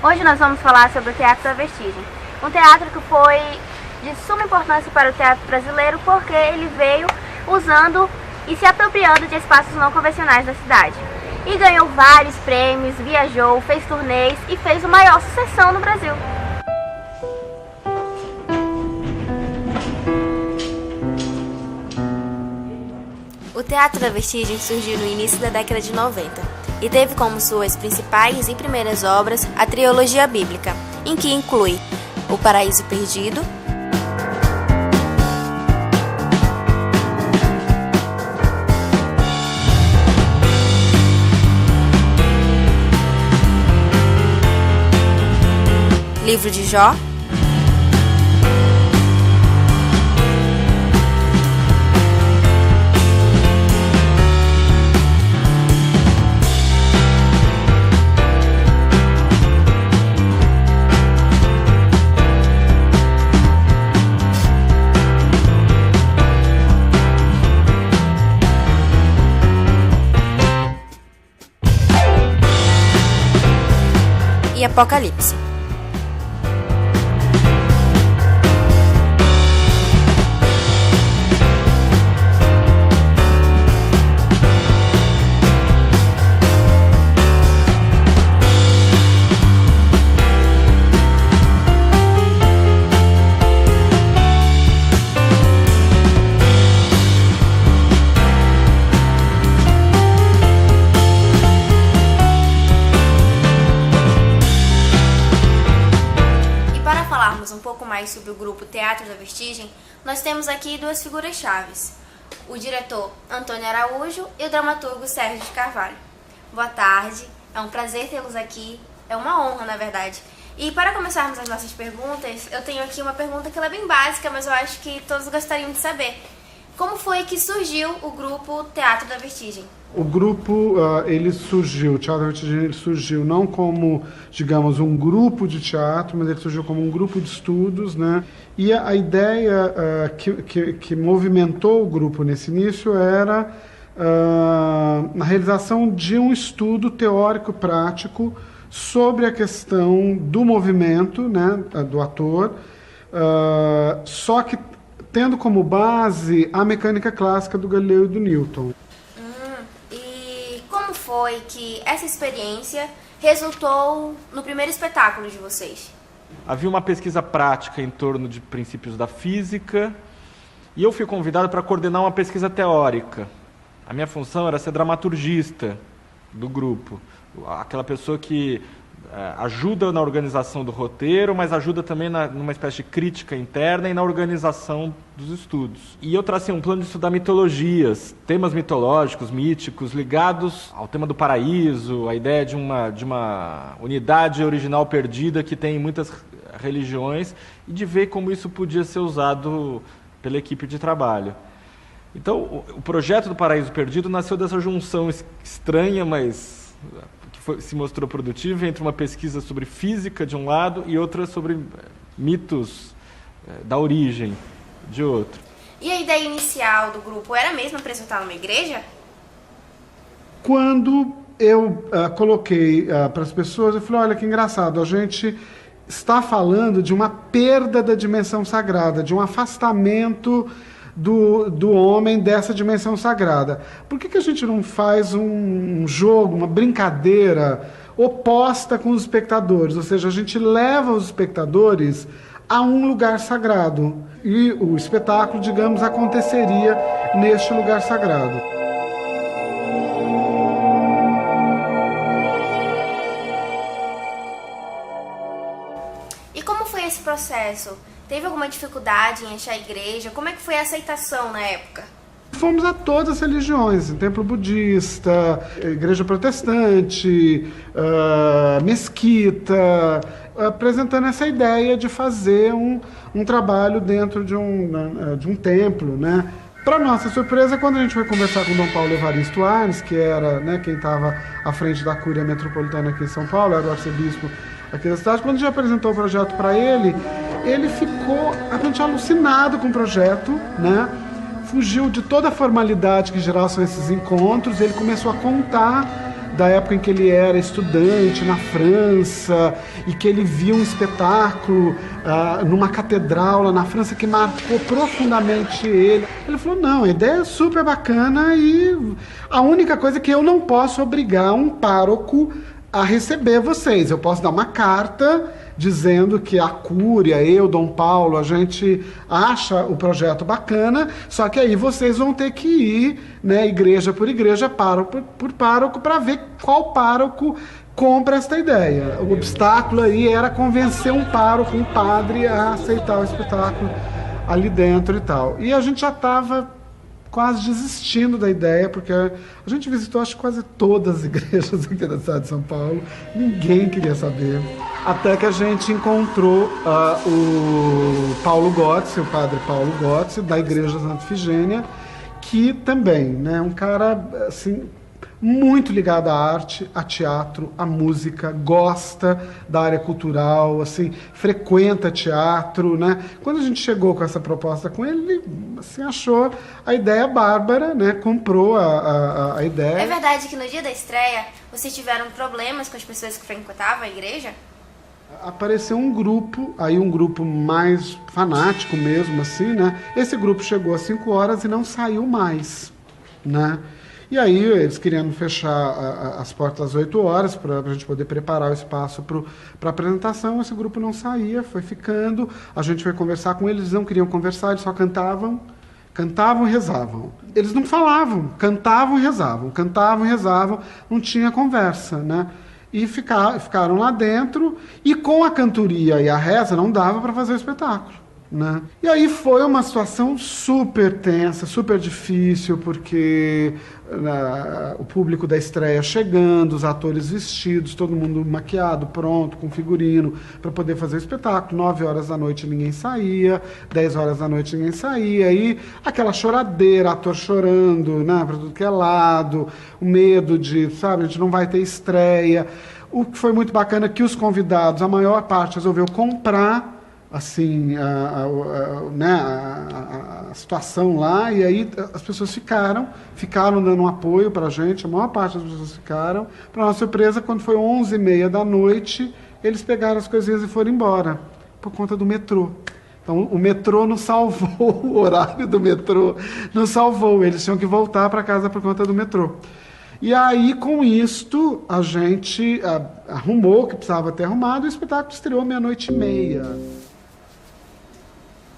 Hoje nós vamos falar sobre o Teatro da Vestigem, um teatro que foi de suma importância para o teatro brasileiro porque ele veio usando e se apropriando de espaços não convencionais da cidade. E ganhou vários prêmios, viajou, fez turnês e fez a maior sucessão no Brasil. O Teatro da Vestigem surgiu no início da década de 90 e teve como suas principais e primeiras obras a trilogia bíblica, em que inclui O Paraíso Perdido, Livro de Jó, e Apocalipse. Um pouco mais sobre o grupo Teatro da Vestigem, nós temos aqui duas figuras chaves, o diretor Antônio Araújo e o dramaturgo Sérgio de Carvalho. Boa tarde, é um prazer tê-los aqui, é uma honra na verdade. E para começarmos as nossas perguntas, eu tenho aqui uma pergunta que ela é bem básica, mas eu acho que todos gostariam de saber. Como foi que surgiu o grupo Teatro da Vestigem? O grupo, ele surgiu, o Teatro da Vestigem ele surgiu não como, digamos, um grupo de teatro, mas ele surgiu como um grupo de estudos, né? E a ideia que movimentou o grupo nesse início era a realização de um estudo teórico-prático sobre a questão do movimento, né, do ator, só que tendo como base a mecânica clássica do Galileu e do Newton. E como foi que essa experiência resultou no primeiro espetáculo de vocês? Havia uma pesquisa prática em torno de princípios da física e eu fui convidado para coordenar uma pesquisa teórica. A minha função era ser dramaturgista do grupo, aquela pessoa que ajuda na organização do roteiro, mas ajuda também numa espécie de crítica interna e na organização dos estudos. E eu tracei um plano de estudar mitologias, temas mitológicos, míticos, ligados ao tema do paraíso, a ideia de uma unidade original perdida que tem em muitas religiões, e de ver como isso podia ser usado pela equipe de trabalho. Então, o projeto do Paraíso Perdido nasceu dessa junção estranha, mas se mostrou produtiva entre uma pesquisa sobre física de um lado e outra sobre mitos da origem de outro. E a ideia inicial do grupo era mesmo apresentar numa igreja? Quando eu coloquei para as pessoas, eu falei, olha que engraçado, a gente está falando de uma perda da dimensão sagrada, de um afastamento do homem dessa dimensão sagrada. Por que a gente não faz um jogo, uma brincadeira oposta com os espectadores? Ou seja, a gente leva os espectadores a um lugar sagrado. E o espetáculo, digamos, aconteceria neste lugar sagrado. E como foi esse processo? Teve alguma dificuldade em achar a igreja? Como é que foi a aceitação na época? Fomos a todas as religiões, templo budista, igreja protestante, mesquita, apresentando essa ideia de fazer um trabalho dentro de um templo, né? Para nossa surpresa, quando a gente foi conversar com Dom Paulo Evaristo Arnes, que era, né, quem estava à frente da Cúria Metropolitana aqui em São Paulo, era o arcebispo aqui da cidade, quando a gente apresentou o projeto para ele, ele ficou realmente alucinado com o projeto, né? Fugiu de toda a formalidade que em geral são esses encontros, ele começou a contar da época em que ele era estudante na França e que ele viu um espetáculo numa catedral lá na França que marcou profundamente ele. Ele falou, não, a ideia é super bacana e a única coisa é que eu não posso obrigar um pároco a receber vocês. Eu posso dar uma carta dizendo que a Cúria, eu, Dom Paulo, a gente acha o projeto bacana, só que aí vocês vão ter que ir, né, igreja por igreja, pároco por pároco, para ver qual pároco compra esta ideia. O obstáculo aí era convencer um pároco, um padre, a aceitar o espetáculo ali dentro e tal. E a gente já estava quase desistindo da ideia, porque a gente visitou, acho, quase todas as igrejas aqui da cidade de São Paulo. Ninguém queria saber. Até que a gente encontrou o Paulo Gotze, o padre Paulo Gotze, da Igreja Santa Ifigênia, que também, né, um cara, assim, muito ligado à arte, a teatro, à música, gosta da área cultural, assim, frequenta teatro, né? Quando a gente chegou com essa proposta com ele, ele assim, achou a ideia bárbara, né? Comprou a ideia. É verdade que no dia da estreia vocês tiveram problemas com as pessoas que frequentavam a igreja? Apareceu um grupo, aí um grupo mais fanático mesmo, assim, né? Esse grupo chegou às 5 horas e não saiu mais, né? E aí eles queriam fechar as portas às 8 horas para a gente poder preparar o espaço para a apresentação. Esse grupo não saía, foi ficando. A gente foi conversar com eles, eles não queriam conversar, eles só cantavam e rezavam. Eles não falavam, cantavam e rezavam, não tinha conversa, né? E ficaram lá dentro, e com a cantoria e a reza não dava para fazer o espetáculo, né? E aí foi uma situação super tensa, super difícil, porque o público da estreia chegando, os atores vestidos, todo mundo maquiado, pronto, com figurino, para poder fazer o espetáculo. 9 horas da noite ninguém saía, 10 horas da noite ninguém saía, e aquela choradeira, ator chorando, né, para tudo que é lado, o medo de, sabe, a gente não vai ter estreia. O que foi muito bacana é que os convidados, a maior parte, resolveu comprar assim, a situação lá, e aí as pessoas ficaram dando um apoio para a gente, a maior parte das pessoas ficaram. Para nossa surpresa, quando foi 11h30 da noite, eles pegaram as coisinhas e foram embora, por conta do metrô. Então, o metrô não salvou, o horário do metrô não salvou, eles tinham que voltar para casa por conta do metrô. E aí, com isto, a gente arrumou o que precisava ter arrumado, e o espetáculo estreou 00h30.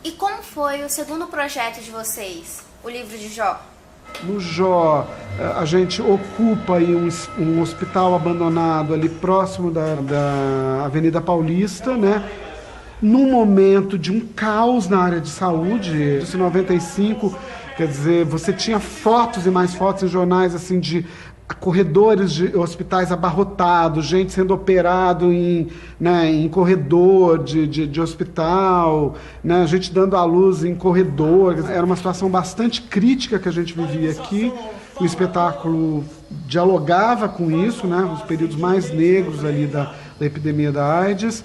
E como foi o segundo projeto de vocês, o livro de Jó? No Jó, a gente ocupa aí um hospital abandonado ali próximo da Avenida Paulista, né? Num momento de um caos na área de saúde, em 95, quer dizer, você tinha fotos e mais fotos em jornais, assim, de corredores de hospitais abarrotados, gente sendo operado em corredor de hospital, né, gente dando à luz em corredor. Era uma situação bastante crítica que a gente vivia aqui. O espetáculo dialogava com isso, né, os períodos mais negros ali da epidemia da AIDS,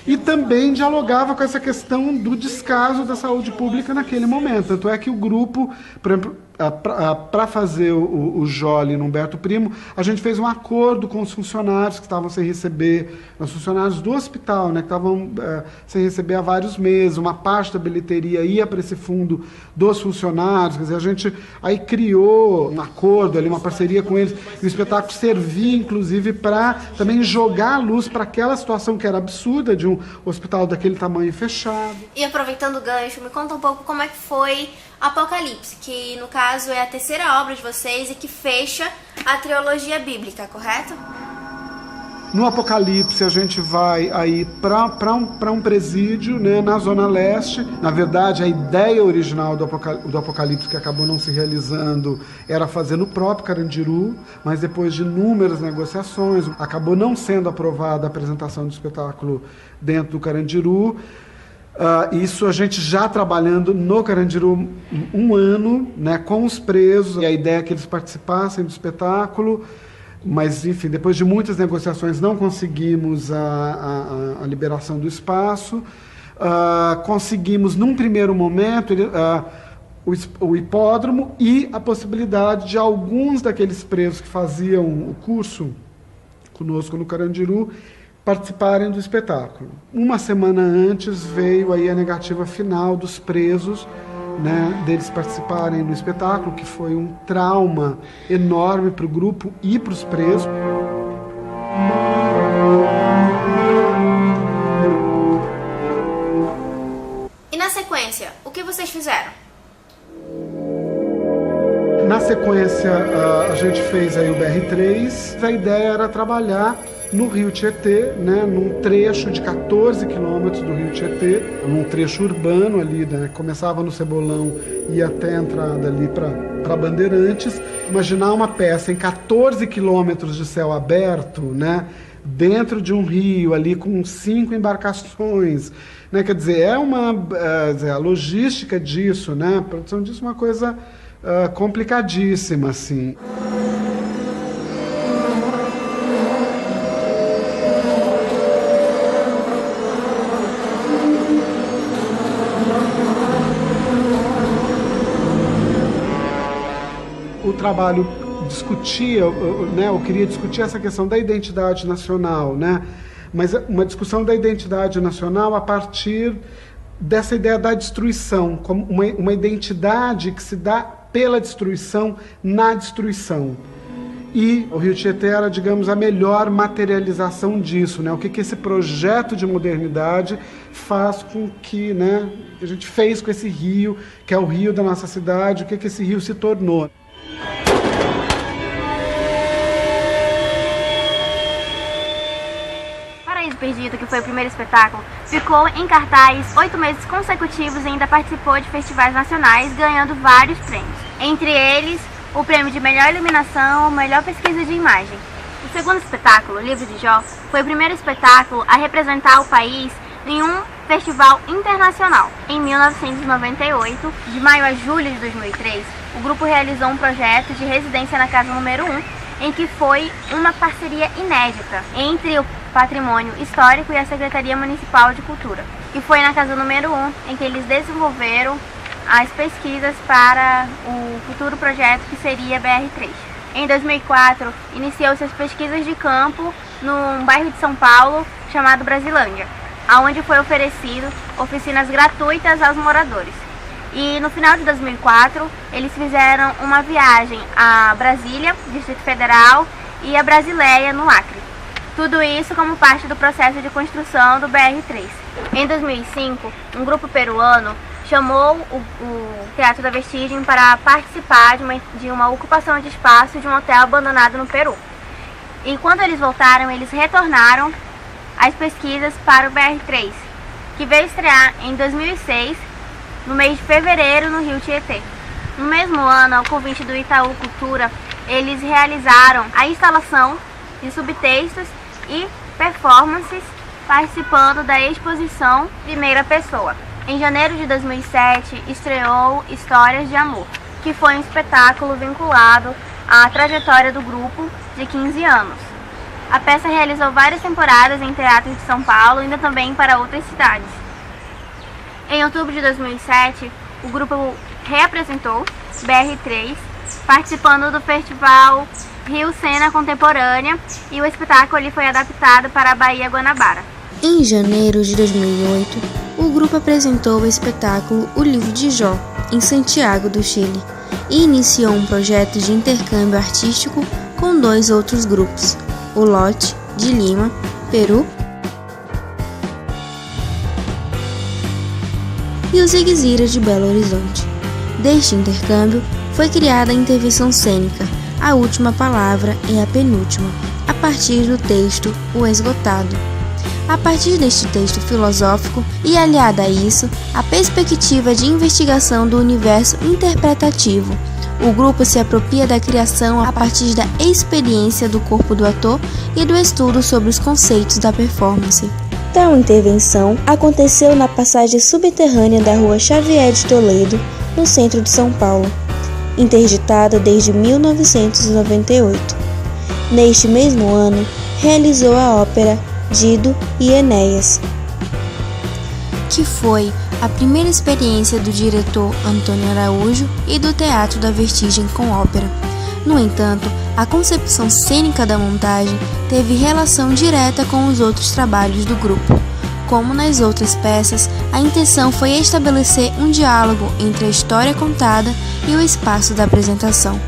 e também dialogava com essa questão do descaso da saúde pública naquele momento. Tanto é que o grupo, por exemplo, para fazer o Jó ali no Humberto Primo, a gente fez um acordo com os funcionários que estavam sem receber, os funcionários do hospital, né, que estavam sem receber há vários meses. Uma parte da bilheteria ia para esse fundo dos funcionários. Quer dizer, a gente aí criou um acordo ali, uma parceria com eles, e o espetáculo servia, inclusive, para também jogar a luz para aquela situação que era absurda de um hospital daquele tamanho fechado. E aproveitando o gancho, me conta um pouco como é que foi Apocalipse, que no caso é a terceira obra de vocês e que fecha a trilogia bíblica, correto? No Apocalipse a gente vai aí para um presídio, né, na Zona Leste. Na verdade, a ideia original do Apocalipse, que acabou não se realizando, era fazer no próprio Carandiru, mas depois de inúmeras negociações, acabou não sendo aprovada a apresentação do espetáculo dentro do Carandiru. Isso a gente já trabalhando no Carandiru 1 ano, né, com os presos, e a ideia é que eles participassem do espetáculo, mas, enfim, depois de muitas negociações não conseguimos a liberação do espaço. Conseguimos, num primeiro momento, o hipódromo e a possibilidade de alguns daqueles presos que faziam o curso conosco no Carandiru participarem do espetáculo. Uma semana antes veio aí a negativa final dos presos, né, deles participarem do espetáculo, que foi um trauma enorme para o grupo e para os presos. E na sequência, o que vocês fizeram? Na sequência, a gente fez aí o BR-3. A ideia era trabalhar no Rio Tietê, né, num trecho de 14 quilômetros do Rio Tietê, num trecho urbano ali, né, começava no Cebolão e ia até a entrada ali para Bandeirantes. Imaginar uma peça em 14 quilômetros de céu aberto, né, dentro de um rio ali com 5 embarcações, né, quer dizer, a logística disso, né, a produção disso é uma coisa complicadíssima, assim. O trabalho discutia, né, eu queria discutir essa questão da identidade nacional, né, mas uma discussão da identidade nacional a partir dessa ideia da destruição, como uma identidade que se dá pela destruição na destruição. E o Rio Tietê era, digamos, a melhor materialização disso, né? O que esse projeto de modernidade faz com que, né, a gente fez com esse rio, que é o rio da nossa cidade, o que esse rio se tornou. Paraíso Perdido, que foi o primeiro espetáculo, ficou em cartaz 8 meses consecutivos e ainda participou de festivais nacionais, ganhando vários prêmios. Entre eles, o prêmio de melhor iluminação, melhor pesquisa de imagem. O segundo espetáculo, Livro de Jó, foi o primeiro espetáculo a representar o país em um festival internacional. Em 1998, de maio a julho de 2003, o grupo realizou um projeto de residência na Casa Número 1, em que foi uma parceria inédita entre o Patrimônio Histórico e a Secretaria Municipal de Cultura. E foi na Casa Número 1 em que eles desenvolveram as pesquisas para o futuro projeto que seria BR-3. Em 2004, iniciou-se as pesquisas de campo num bairro de São Paulo chamado Brasilândia, onde foi oferecido oficinas gratuitas aos moradores. E no final de 2004, eles fizeram uma viagem a Brasília, Distrito Federal, e a Brasileia, no Acre. Tudo isso como parte do processo de construção do BR-3. Em 2005, um grupo peruano chamou o Teatro da Vestigem para participar de uma ocupação de espaço de um hotel abandonado no Peru. E quando eles voltaram, eles retornaram as pesquisas para o BR-3, que veio estrear em 2006, no mês de fevereiro, no Rio Tietê. No mesmo ano, ao convite do Itaú Cultura, eles realizaram a instalação de subtextos e performances participando da exposição Primeira Pessoa. Em janeiro de 2007, estreou Histórias de Amor, que foi um espetáculo vinculado à trajetória do grupo de 15 anos. A peça realizou várias temporadas em teatros de São Paulo e ainda também para outras cidades. Em outubro de 2007, o grupo reapresentou BR-3, participando do festival Rio Cena Contemporânea, e o espetáculo foi adaptado para a Bahia Guanabara. Em janeiro de 2008, o grupo apresentou o espetáculo O Livro de Jó, em Santiago do Chile, e iniciou um projeto de intercâmbio artístico com 2 outros grupos, o Lote, de Lima, Peru, e os Ziguezira, de Belo Horizonte. Deste intercâmbio, foi criada a intervenção cênica, A Última Palavra é a Penúltima, a partir do texto O Esgotado. A partir deste texto filosófico e aliada a isso, a perspectiva de investigação do universo interpretativo, o grupo se apropria da criação a partir da experiência do corpo do ator e do estudo sobre os conceitos da performance. Tal intervenção aconteceu na passagem subterrânea da Rua Xavier de Toledo, no centro de São Paulo, interditada desde 1998. Neste mesmo ano, realizou a ópera Dido e Enéas. que foi a primeira experiência do diretor Antônio Araújo e do Teatro da Vertigem com ópera. No entanto, a concepção cênica da montagem teve relação direta com os outros trabalhos do grupo. Como nas outras peças, a intenção foi estabelecer um diálogo entre a história contada e o espaço da apresentação.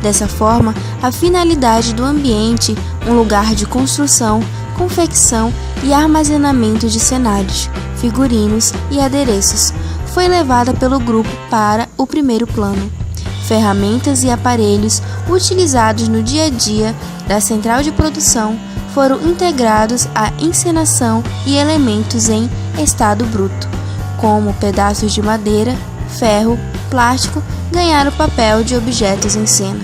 Dessa forma, a finalidade do ambiente, um lugar de construção, confecção e armazenamento de cenários, figurinos e adereços, foi levada pelo grupo para o primeiro plano. Ferramentas e aparelhos utilizados no dia a dia da central de produção foram integrados à encenação e elementos em estado bruto, como pedaços de madeira, ferro, plástico, ganharam o papel de objetos em cena.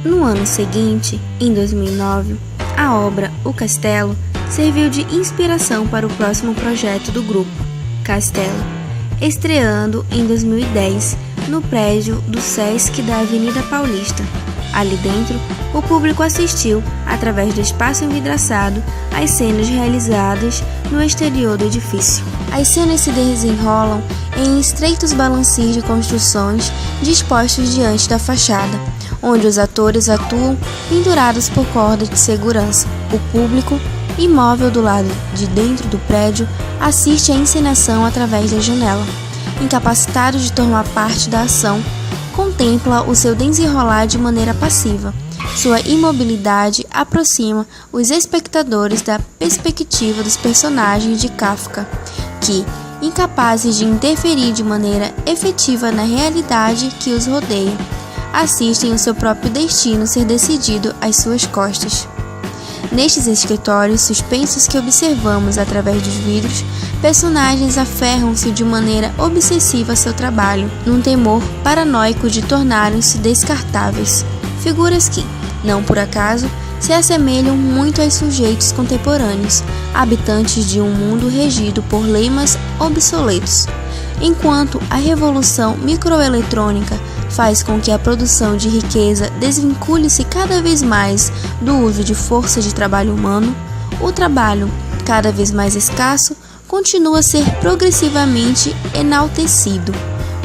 No ano seguinte, em 2009, a obra O Castelo serviu de inspiração para o próximo projeto do grupo, Castelo, estreando em 2010 no prédio do Sesc da Avenida Paulista. Ali dentro, o público assistiu, através do espaço envidraçado, às cenas realizadas no exterior do edifício. As cenas se desenrolam em estreitos balancios de construções dispostos diante da fachada, onde os atores atuam pendurados por cordas de segurança. O público, imóvel do lado de dentro do prédio, assiste à encenação através da janela. Incapacitado de tomar parte da ação, contempla o seu desenrolar de maneira passiva. Sua imobilidade aproxima os espectadores da perspectiva dos personagens de Kafka, que, incapazes de interferir de maneira efetiva na realidade que os rodeia, assistem o seu próprio destino ser decidido às suas costas. Nestes escritórios suspensos que observamos através dos vidros, personagens aferram-se de maneira obsessiva a seu trabalho, num temor paranoico de tornarem-se descartáveis. Figuras que, não por acaso, se assemelham muito aos sujeitos contemporâneos, habitantes de um mundo regido por lemas obsoletos. Enquanto a revolução microeletrônica faz com que a produção de riqueza desvincule-se cada vez mais do uso de força de trabalho humano, o trabalho, cada vez mais escasso, continua a ser progressivamente enaltecido.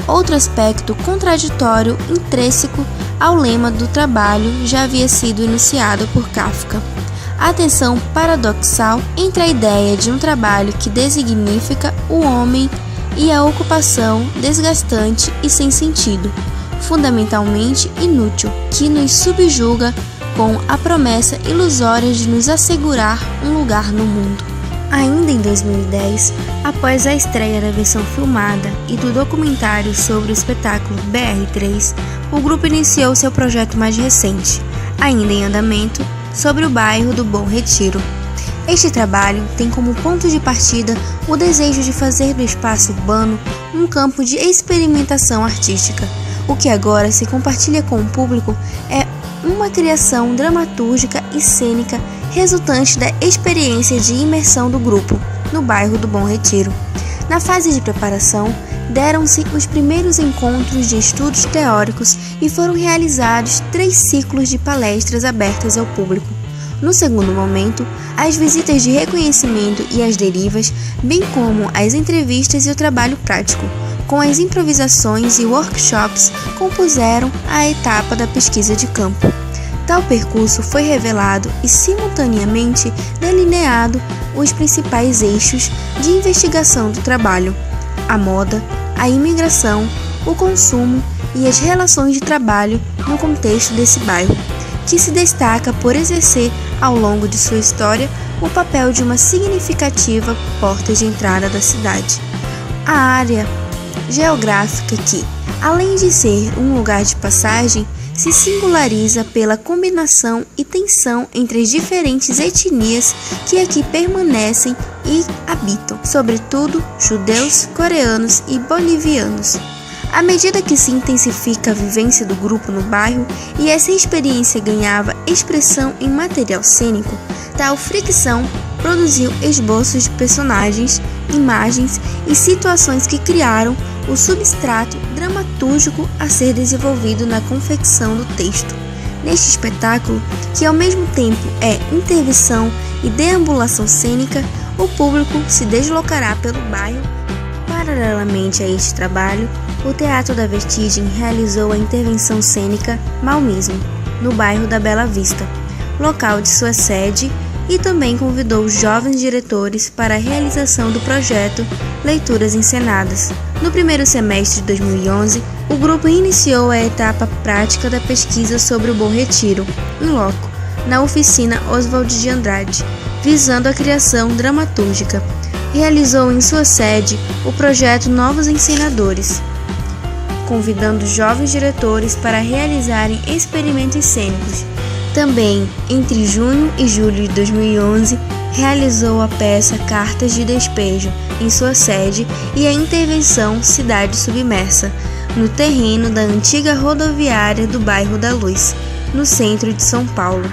Outro aspecto contraditório intrínseco ao lema do trabalho já havia sido enunciado por Kafka. A tensão paradoxal entre a ideia de um trabalho que designifica o homem e a ocupação desgastante e sem sentido, fundamentalmente inútil, que nos subjuga com a promessa ilusória de nos assegurar um lugar no mundo. Ainda em 2010, após a estreia da versão filmada e do documentário sobre o espetáculo BR3, o grupo iniciou seu projeto mais recente, ainda em andamento, sobre o bairro do Bom Retiro. Este trabalho tem como ponto de partida o desejo de fazer do espaço urbano um campo de experimentação artística. O que agora se compartilha com o público é uma criação dramatúrgica e cênica resultante da experiência de imersão do grupo no bairro do Bom Retiro. Na fase de preparação, deram-se os primeiros encontros de estudos teóricos e foram realizados 3 ciclos de palestras abertas ao público. No segundo momento, as visitas de reconhecimento e as derivas, bem como as entrevistas e o trabalho prático, com as improvisações e workshops, compuseram a etapa da pesquisa de campo. Tal percurso foi revelado e simultaneamente delineado os principais eixos de investigação do trabalho: a moda, a imigração, o consumo e as relações de trabalho no contexto desse bairro, que se destaca por exercer, ao longo de sua história, o papel de uma significativa porta de entrada da cidade. A área geográfica que, além de ser um lugar de passagem, se singulariza pela combinação e tensão entre as diferentes etnias que aqui permanecem e habitam, sobretudo judeus, coreanos e bolivianos. À medida que se intensifica a vivência do grupo no bairro e essa experiência ganhava expressão em material cênico, tal fricção produziu esboços de personagens, imagens e situações que criaram o substrato dramatúrgico a ser desenvolvido na confecção do texto. Neste espetáculo, que ao mesmo tempo é intervenção e deambulação cênica, o público se deslocará pelo bairro. Paralelamente a este trabalho, o Teatro da Vestigem realizou a intervenção cênica Malmismo, no bairro da Bela Vista, local de sua sede, e também convidou jovens diretores para a realização do projeto Leituras Encenadas. No primeiro semestre de 2011, o grupo iniciou a etapa prática da pesquisa sobre o Bom Retiro, em loco, na oficina Oswald de Andrade, visando a criação dramatúrgica. Realizou em sua sede o projeto Novos Encenadores, convidando jovens diretores para realizarem experimentos cênicos. Também, entre junho e julho de 2011, realizou a peça Cartas de Despejo em sua sede e a intervenção Cidade Submersa, no terreno da antiga rodoviária do bairro da Luz, no centro de São Paulo.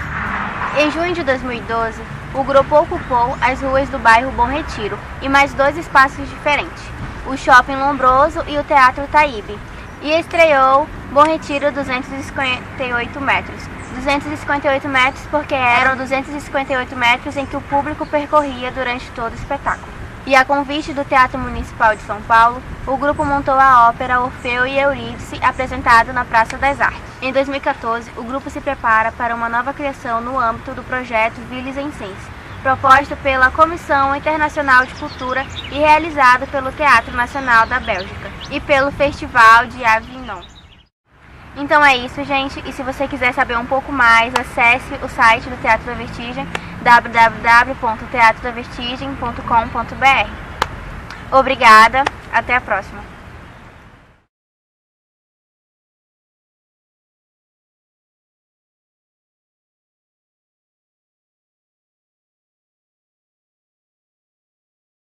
Em junho de 2012, o grupo ocupou as ruas do bairro Bom Retiro e mais 2 espaços diferentes, o Shopping Lombroso e o Teatro Taíbe, e estreou Bom Retiro 258 metros. 258 metros porque eram 258 metros em que o público percorria durante todo o espetáculo. E a convite do Teatro Municipal de São Paulo, o grupo montou a ópera Orfeu e Eurídice, apresentado na Praça das Artes. Em 2014, o grupo se prepara para uma nova criação no âmbito do projeto Villes en Scène, proposto pela Comissão Internacional de Cultura e realizado pelo Teatro Nacional da Bélgica e pelo Festival de Avignon. Então é isso, gente, e se você quiser saber um pouco mais, acesse o site do Teatro da Vestigem, www.teatrodavestigem.com.br. Obrigada, até a próxima!